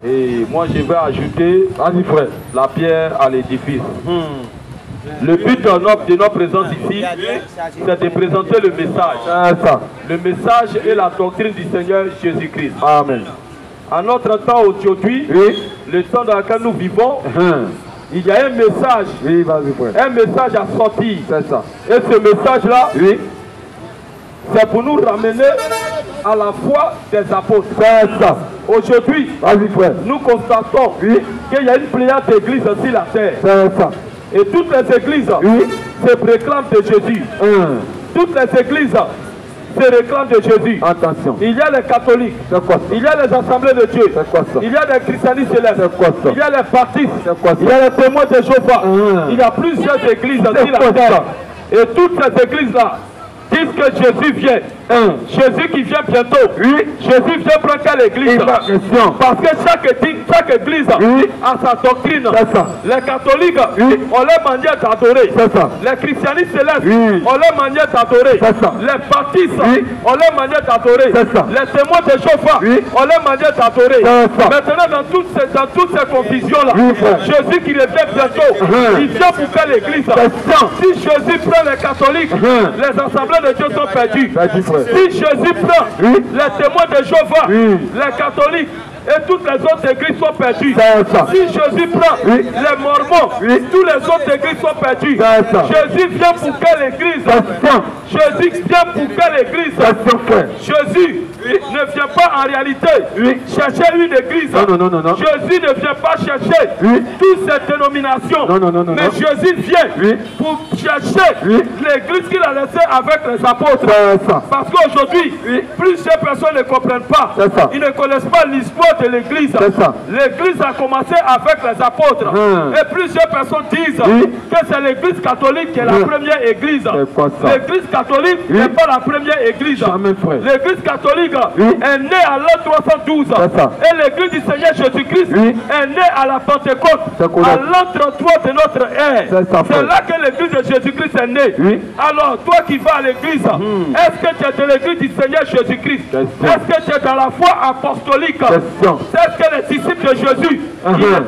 Et moi je vais ajouter la pierre à l'édifice. Le but de notre présence ici, c'est de présenter le message. Le message est la doctrine du Seigneur Jésus-Christ. Amen. À notre temps aujourd'hui, le temps dans lequel nous vivons, il y a un message, à sortir. Et ce message-là, c'est pour nous ramener à la foi des apôtres. Aujourd'hui, nous constatons qu'il y a une pléiade d'églises sur la terre. Et toutes les églises se réclament de Jésus. Toutes les églises se réclament de Jésus. Attention. Il y a les catholiques. Il y a les assemblées de Dieu. Il y a les christianistes célestes. Il y a les baptistes. Il y a les témoins de Jéhovah. Il y a plusieurs églises sur la terre. Et toutes ces églises-là disent que Jésus vient. Jésus qui vient bientôt. Jésus vient prendre quelle église? Parce que chaque église a sa doctrine. Les catholiques ont leur manière d'adorer. Les christianistes célestes ont leur manière d'adorer. Les baptistes ont leur manière d'adorer. Les témoins de Jéhovah ont leur manière d'adorer. Maintenant, dans toutes ces confusions-là, Jésus qui revient bientôt, il vient pour quelle église? Si Jésus prend les catholiques, les assemblées de Dieu sont perdues. Si Jésus prend les témoins de Jéhovah, les catholiques et toutes les autres églises sont perdues. Si Jésus prend les mormons, toutes les autres églises sont perdues. Jésus vient pour quelle église? Jésus vient pour quelle église? Jésus ne vient pas en réalité chercher une église. Jésus ne vient pas chercher toutes ces dénominations. Mais Jésus vient pour chercher l'église qu'il a laissée avec les apôtres. Parce qu'aujourd'hui, plusieurs personnes ne comprennent pas. Ils ne connaissent pas l'histoire de l'église. L'église a commencé avec les apôtres. Et plusieurs personnes disent que c'est l'église catholique qui est la première église. L'église catholique n'est pas la première église. L'église catholique est née à l'an 312. Et l'église du Seigneur Jésus-Christ est née à la Pentecôte, à l'an 33 de notre ère. C'est là que l'église de Jésus-Christ est née. Alors, toi qui vas à l'église, est-ce que tu es de l'église du Seigneur Jésus-Christ? Est-ce que tu es dans la foi apostolique? Est-ce que les disciples de Jésus,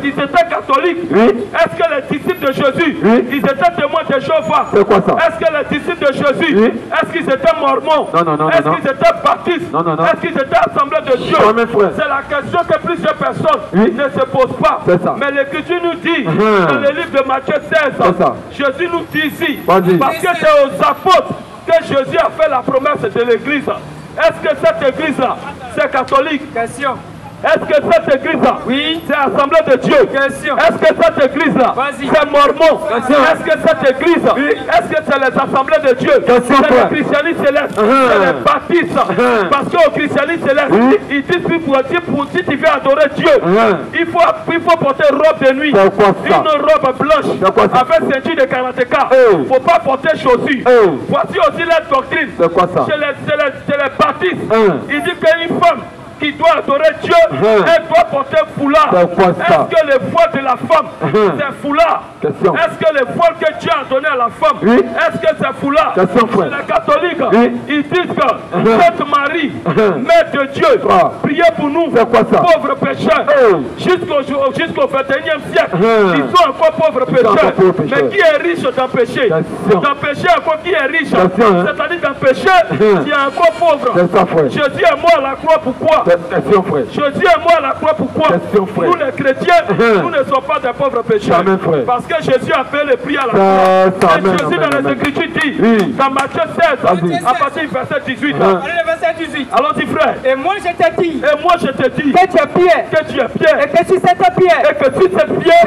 ils étaient catholiques? Est-ce que les disciples de Jésus, ils étaient témoins de Jéhovah? Est-ce que les disciples de Jésus, est-ce qu'ils étaient mormons? Est-ce qu'ils étaient baptistes? Est-ce qu'ils étaient assemblés de Dieu? C'est la question que plusieurs personnes ne se posent pas. Mais l'Écriture nous dit, dans le livre de Matthieu 16, Jésus nous dit ici, parce que c'est aux apôtres que Jésus a fait la promesse de l'Église. Est-ce que cette Église-là, c'est catholique? Question. Est-ce que cette église-là, c'est l'Assemblée de Dieu? Est-ce que cette église-là, c'est mormon? Est-ce que cette église, est-ce que c'est les Assemblées de Dieu? C'est les christianistes célestes, c'est les baptistes. Parce qu'au christianisme céleste, ils disent si tu veux adorer Dieu, il faut porter robe de nuit, une robe blanche, avec ceinture de karatéka. Il ne faut pas porter chaussures. Voici aussi la doctrine. Chez les baptistes, ils disent qu'une femme qui doit adorer Dieu, elle doit porter foulard. Est-ce que le voile de la femme, c'est foulard? Est-ce que le voile que Dieu a donné à la femme, est-ce que c'est foulard? Les catholiques, ils disent que Sainte Marie, Mère de Dieu, priez pour nous, pauvres pécheurs. Jusqu'au 21e siècle, ils sont encore pauvres pécheurs. Mais qui est riche dans le péché? Dans le péché, encore qui est riche? C'est-à-dire dans le péché, qui est encore pauvre. Jésus est mort à la croix, pourquoi? Jésus est mort à la croix, pourquoi? Nous les chrétiens, nous ne sommes pas des pauvres pécheurs. Parce que Jésus a fait le prix à la croix. Et Jésus dans les Écritures dit, dans Matthieu 16, à partir du verset 18. Allons-y frère. Et moi je te dis, que tu es Pierre, et que si cette pierre,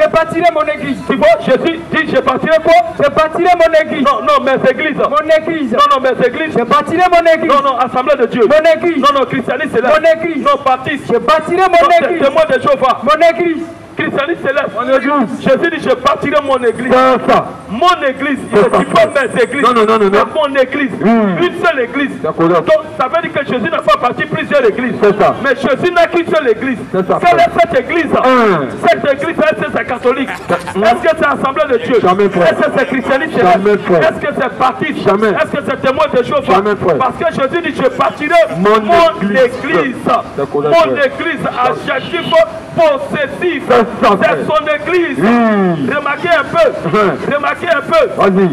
je bâtirai mon église. Tu vois, Jésus dit, je bâtirai quoi? Je bâtirai mon église. Non, mes églises. Mon église. Non, mes églises. Je bâtirai mon église. Non, Assemblée de Dieu. Mon église. Non, christianisme c'est là. Mon église. Non, baptiste. Je bâtirai mon église. Témoin de Jéhovah. Mon église. Christianisme céleste. Mon église. Jésus dit, je bâtirai mon église. Mon église. Il ne dit pas mes églises. Non. C'est mon église. Une seule église. Donc, ça veut dire que Jésus n'a pas bâti plusieurs églises. Mais Jésus n'a qu'une seule église. Quelle est cette église? Cette église, est-ce que c'est catholique? Est-ce que c'est Assemblée de Dieu? Est-ce que c'est christianisme céleste? Est-ce que c'est baptiste? Est-ce que c'est témoin de Jéhovah? Parce que Jésus dit, je bâtirai mon église. Mon église, adjectif possessif. C'est son église. Remarquez un peu. Remarquez un peu.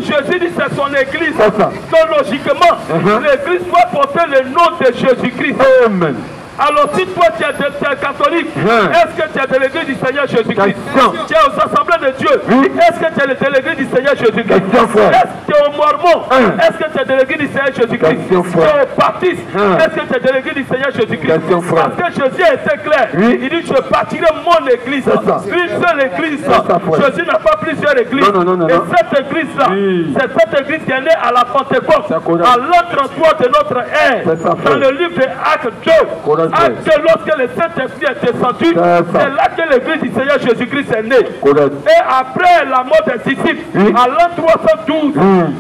Jésus dit c'est son église. Donc logiquement, l'église doit porter le nom de Jésus-Christ. Amen. Alors si toi tu es catholique, est-ce que tu es délégué du Seigneur Jésus-Christ? Tu es aux assemblées de Dieu, est-ce que tu es le délégué du Seigneur Jésus-Christ? Est-ce que tu es au Mormon? Est-ce que tu es délégué du Seigneur Jésus-Christ? Tu es au baptiste? Est-ce que tu es délégué du Seigneur Jésus-Christ? Parce que Jésus était clair. Il dit je bâtirai mon église. Une seule église. Jésus n'a pas plusieurs églises. Et cette église-là, c'est cette église qui est née à la Pentecôte, à l'an 33 de notre ère, dans le livre de Actes 2. Acte, lorsque le Saint-Esprit est descendu, c'est là que l'église du Seigneur Jésus-Christ est née. Et après la mort des disciples, à l'an 312,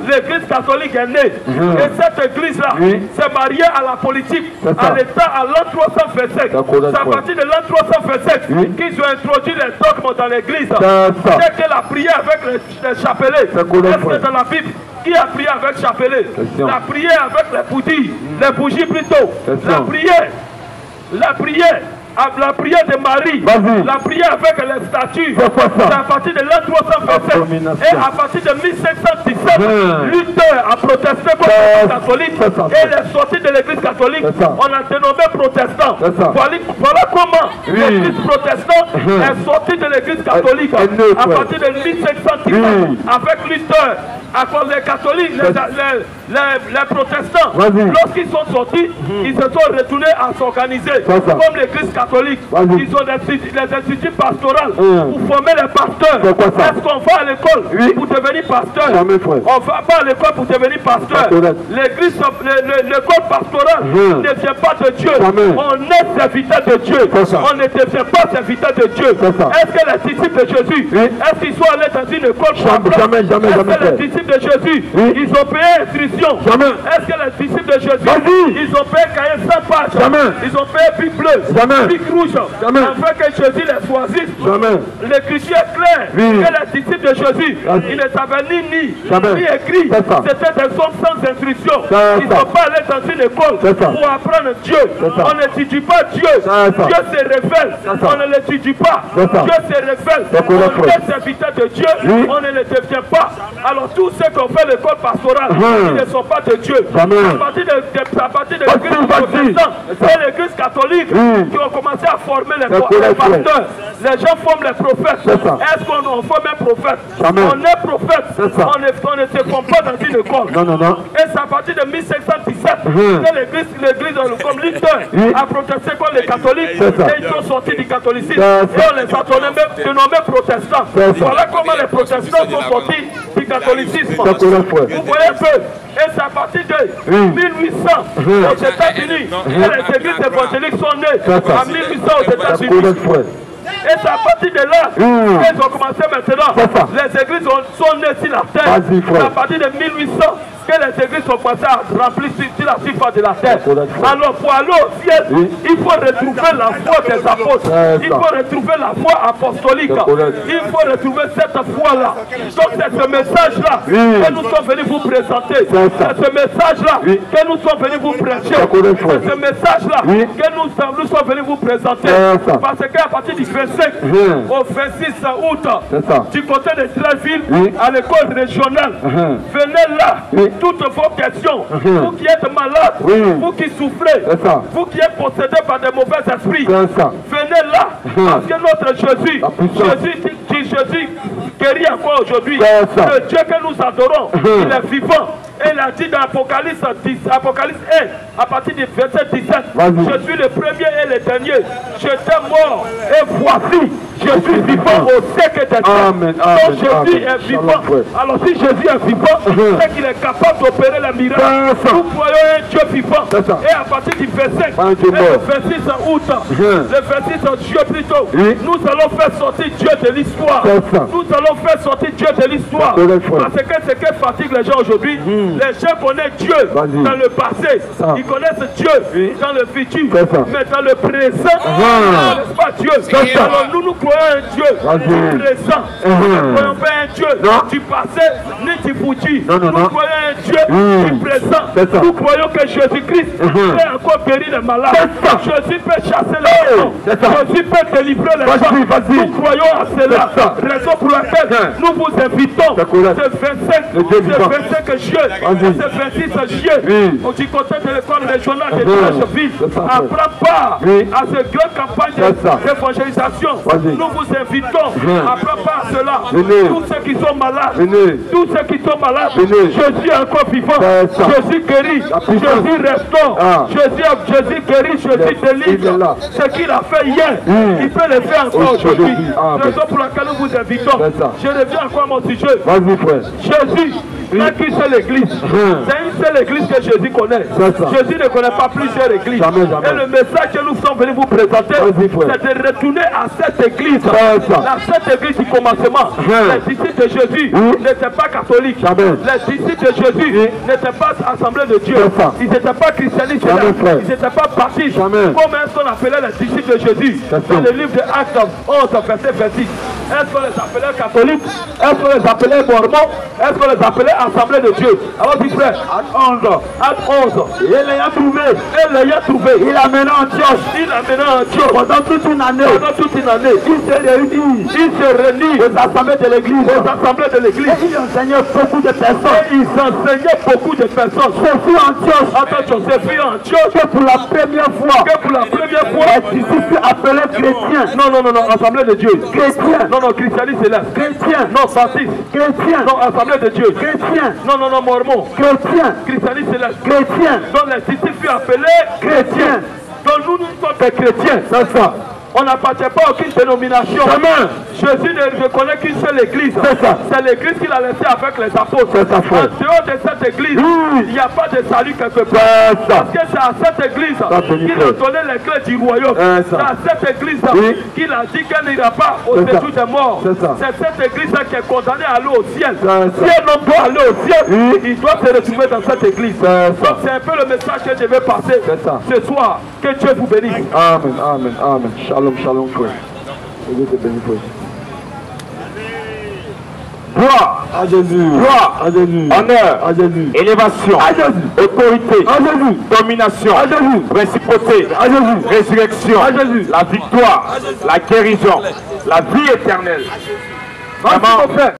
l'église catholique est née. Et cette église-là s'est mariée à la politique, à l'État, à l'an 327. C'est à partir de l'an 327 qu'ils ont introduit les dogmes dans l'église. C'est qu'elle a prié avec les chapelets. Est-ce que dans la Bible, qui a prié avec chapelet? La prière avec les bougies plutôt. La prière de Marie, la prière avec les statues, c'est à partir de l'an 327. Et à partir de 1717, Luther a protesté contre l'église catholique et il est sorti de l'église catholique. On a dénommé protestant. Voilà comment l'église protestante est sortie de l'église catholique à partir de 1717 avec Luther. À cause des catholiques, les protestants, lorsqu'ils sont sortis, ils se sont retournés à s'organiser comme l'église catholique. Ils ont les instituts pastoraux pour former les pasteurs. Est-ce qu'on va à l'école pour devenir pasteur? On ne va pas à l'école pour devenir pasteur. L'école pastorale ne vient pas de Dieu. On est serviteur de Dieu. On ne devient pas serviteur de Dieu. Est-ce que les disciples de Jésus, est-ce qu'ils sont allés dans une école jamais. De Jésus, ils ont payé instruction. Est-ce que les disciples de Jésus, ils ont payé cahier 100 pages? Ils ont payé pic bleu, pic rouge, afin que Jésus les choisisse. L'écriture est claire que les disciples de Jésus, ils ne savaient ni écrit. C'était des hommes sans instruction. Ils ne sont pas allés dans une école pour apprendre Dieu. On n'étudie pas Dieu. Dieu se révèle. On ne l'étudie pas. Dieu se révèle. On est serviteur de Dieu. On ne le devient pas. Alors tous ceux qui ont fait l'école pastorale, ils ne sont pas de Dieu. À partir de l'église protestante et l'église catholique qui ont commencé à former les pasteurs, les gens forment les prophètes. Est-ce qu'on forme un prophète? On est prophète. On ne se forme pas dans une école. Et c'est à partir de 1717 que l'église comme Luther a protesté contre les catholiques et ils sont sortis du catholicisme. Et on les a dénommés protestants. Voilà comment les protestants sont sortis du catholicisme. Vous voyez un peu. Et c'est à partir de 1800 aux États-Unis que les églises évangéliques sont nées. En 1800 aux États-Unis. Et c'est à partir de là qu'ils ont commencé maintenant. Les églises sont nées sur la terre. C'est à partir de 1800 que les églises sont passées à remplir sur la surface de la terre. Alors pour aller au ciel, il faut retrouver la foi des apôtres. Il faut retrouver la foi apostolique. Il faut retrouver cette foi-là. Donc c'est ce message-là que nous sommes venus vous présenter. C'est ce message-là que nous sommes venus vous prêcher. C'est ce message-là que nous sommes venus vous présenter. Parce qu'à partir du 25 au 26 août, du côté de Trèville, à l'école régionale, venez là. Toutes vos questions, vous qui êtes malades, vous qui souffrez, vous qui êtes possédés par des mauvais esprits, venez là, parce que notre Jésus guérit encore aujourd'hui. Le Dieu que nous adorons, il est vivant. Et il a dit dans Apocalypse 1, à partir du verset 17, je suis le premier et le dernier. J'étais mort et voici, je suis vivant au siècle des temps. Donc Jésus est vivant. Alors si Jésus est vivant, c'est qu'il est capable d'opérer les miracles. Nous croyons un Dieu vivant. Et à partir du verset, le 26 août, le 26 juillet plutôt, nous allons faire sortir Dieu de l'histoire. Nous allons faire sortir Dieu de l'histoire. Parce que ce qui fatigue les gens aujourd'hui, les gens connaissent Dieu dans le passé, ils connaissent Dieu dans le futur, mais dans le présent, ils ne connaissent pas Dieu. Alors nous croyons un Dieu présent. Nous ne croyons pas un Dieu du passé, ni du futur. Nous croyons un Dieu du présent. Nous croyons que Jésus-Christ peut encore guérir les malades. Jésus peut chasser les démons. Jésus peut délivrer les gens. Nous croyons à cela. Raison pour laquelle nous vous invitons. Ce 25 juillet, ce 26 juillet, du côté de l'école régionale de Trècheville, à prendre part à cette grande campagne d'évangélisation. Nous vous invitons à prendre part à cela. Tous ceux qui sont malades, tous ceux qui sont malades, Jésus est encore vivant. Jésus guérit, Jésus restaure, Jésus guérit, Jésus délivre. Ce qu'il a fait hier, il peut le faire encore aujourd'hui. Raison pour laquelle nous vous invitons. Je reviens encore à mon sujet. Jésus n'a qu'une seule église. C'est une seule église que Jésus connaît. Jésus ne connaît pas plusieurs églises. Et le message que nous sommes venus vous présenter, c'est de retourner à cette église. Cette église du commencement. Les disciples de Jésus n'étaient pas catholiques. Les disciples de Jésus n'étaient pas assemblés de Dieu. Ils n'étaient pas christianistes. Ils n'étaient pas baptistes. Comment est-ce qu'on appelait les disciples de Jésus? Dans le livre de Actes 11, verset 26. Est-ce qu'on les appelait catholiques? Est-ce qu'on les appelait mormons? Est-ce qu'on les appelait assemblée de Dieu? Alors dit frère, Acte 11, il l'ayant trouvé, il l'a mené en Antioche, pendant toute une année, il se réunit aux assemblées de l'église, et il enseignait beaucoup de personnes, c'est Antioche, que pour la première fois, les disciples appelés chrétiens, non, assemblée de Dieu, chrétiens, non, christianisme c'est là, chrétiens, non, baptiste, chrétiens, non, assemblée de Dieu, chrétiens, non, mormon, chrétiens, christianisme c'est là, chrétiens, dont les disciples appelés chrétiens, dont nous sommes des chrétiens, c'est ça. On n'appartient pas à aucune dénomination. Jésus ne reconnaît qu'une seule église. C'est l'église qu'il a laissée avec les apôtres. En dehors de cette église, il n'y a pas de salut quelque part. Parce que c'est à cette église qu'il a donné les clés du royaume. C'est à cette église qu'il a dit qu'elle n'ira pas au séjour des morts. C'est cette église qui est condamnée à aller au ciel. Si un homme doit aller au ciel, il doit se retrouver dans cette église. Donc c'est un peu le message que je vais passer ce soir. Que Dieu vous bénisse. Amen. Shalom, frère. Dieu te bénisse, frère. Gloire à Jésus. Gloire à Jésus. Honneur à Jésus. Élévation à Jésus. Autorité à Jésus. Domination à Jésus. Principauté à Jésus. Résurrection à Jésus. La victoire La guérison La vie éternelle. Vraiment,